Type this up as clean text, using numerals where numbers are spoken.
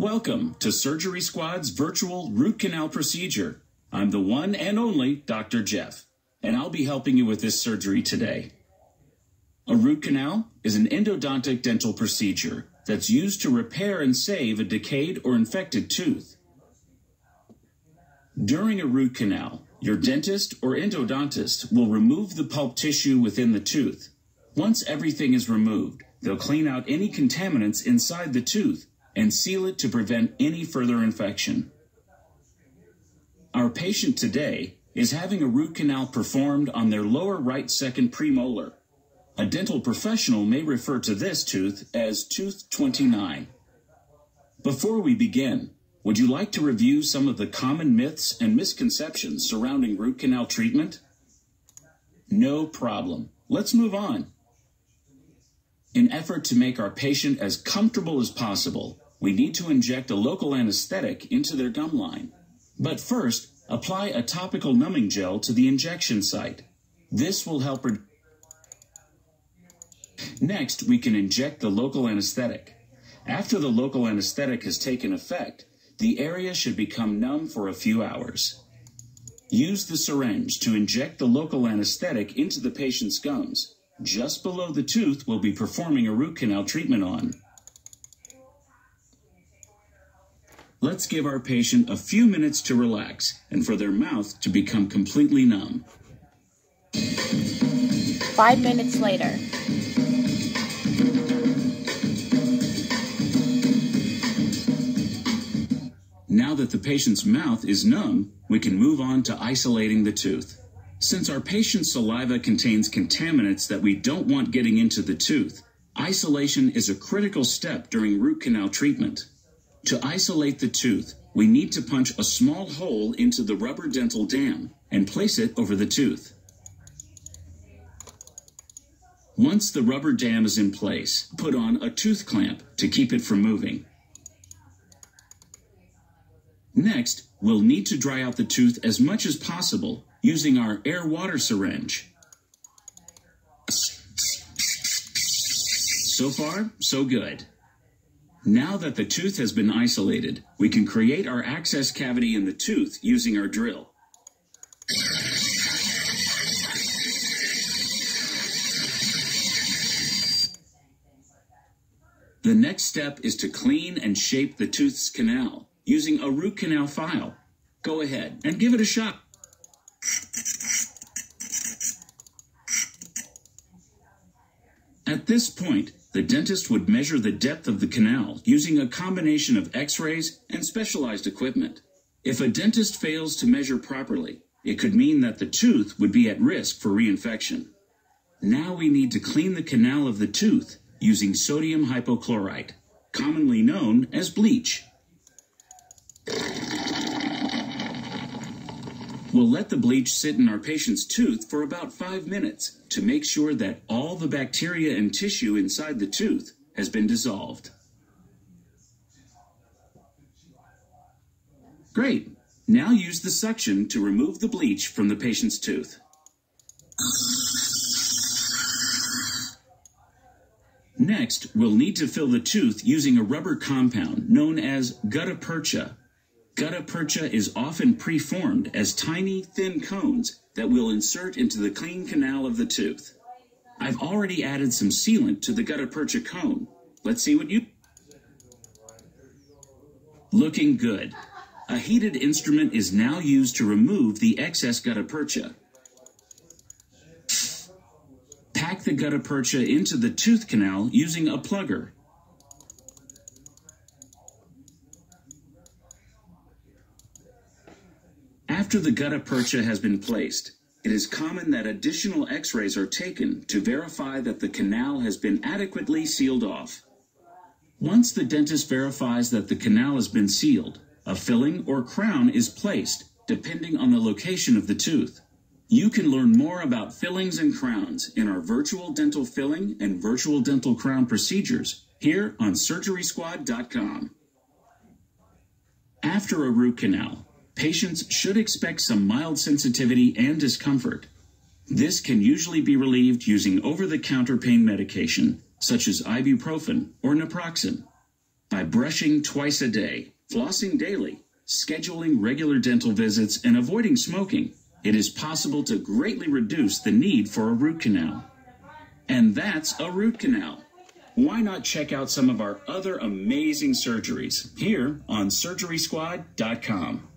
Welcome to Surgery Squad's virtual root canal procedure. I'm the one and only Dr. Jeff, and I'll be helping you with this surgery today. A root canal is an endodontic dental procedure that's used to repair and save a decayed or infected tooth. During a root canal, your dentist or endodontist will remove the pulp tissue within the tooth. Once everything is removed, they'll clean out any contaminants inside the tooth and seal it to prevent any further infection. Our patient today is having a root canal performed on their lower right second premolar. A dental professional may refer to this tooth as tooth 29. Before we begin, would you like to review some of the common myths and misconceptions surrounding root canal treatment? No problem. Let's move on. In an effort to make our patient as comfortable as possible, we need to inject a local anesthetic into their gum line. But first, apply a topical numbing gel to the injection site. This will help. Next, we can inject the local anesthetic. After the local anesthetic has taken effect, the area should become numb for a few hours. Use the syringe to inject the local anesthetic into the patient's gums. Just below the tooth we'll be performing a root canal treatment on. Let's give our patient a few minutes to relax and for their mouth to become completely numb. 5 minutes later. Now that the patient's mouth is numb, we can move on to isolating the tooth. Since our patient's saliva contains contaminants that we don't want getting into the tooth, isolation is a critical step during root canal treatment. To isolate the tooth, we need to punch a small hole into the rubber dental dam and place it over the tooth. Once the rubber dam is in place, put on a tooth clamp to keep it from moving. Next, we'll need to dry out the tooth as much as possible using our air-water syringe. So far, so good. Now that the tooth has been isolated, we can create our access cavity in the tooth using our drill. The next step is to clean and shape the tooth's canal using a root canal file. Go ahead and give it a shot. At this point, the dentist would measure the depth of the canal using a combination of x-rays and specialized equipment. If a dentist fails to measure properly, it could mean that the tooth would be at risk for reinfection. Now we need to clean the canal of the tooth using sodium hypochlorite, commonly known as bleach. We'll let the bleach sit in our patient's tooth for about 5 minutes to make sure that all the bacteria and tissue inside the tooth has been dissolved. Great! Now use the suction to remove the bleach from the patient's tooth. Next, we'll need to fill the tooth using a rubber compound known as gutta percha. Gutta percha is often preformed as tiny, thin cones that we'll insert into the clean canal of the tooth. I've already added some sealant to the gutta percha cone. Let's see what you... Looking good. A heated instrument is now used to remove the excess gutta percha. Pack the gutta percha into the tooth canal using a plugger. After the gutta percha has been placed, it is common that additional x-rays are taken to verify that the canal has been adequately sealed off. Once the dentist verifies that the canal has been sealed, a filling or crown is placed, depending on the location of the tooth. You can learn more about fillings and crowns in our virtual dental filling and virtual dental crown procedures here on SurgerySquad.com. After a root canal, patients should expect some mild sensitivity and discomfort. This can usually be relieved using over-the-counter pain medication, such as ibuprofen or naproxen. By brushing twice a day, flossing daily, scheduling regular dental visits, and avoiding smoking, it is possible to greatly reduce the need for a root canal. And that's a root canal. Why not check out some of our other amazing surgeries here on SurgerySquad.com?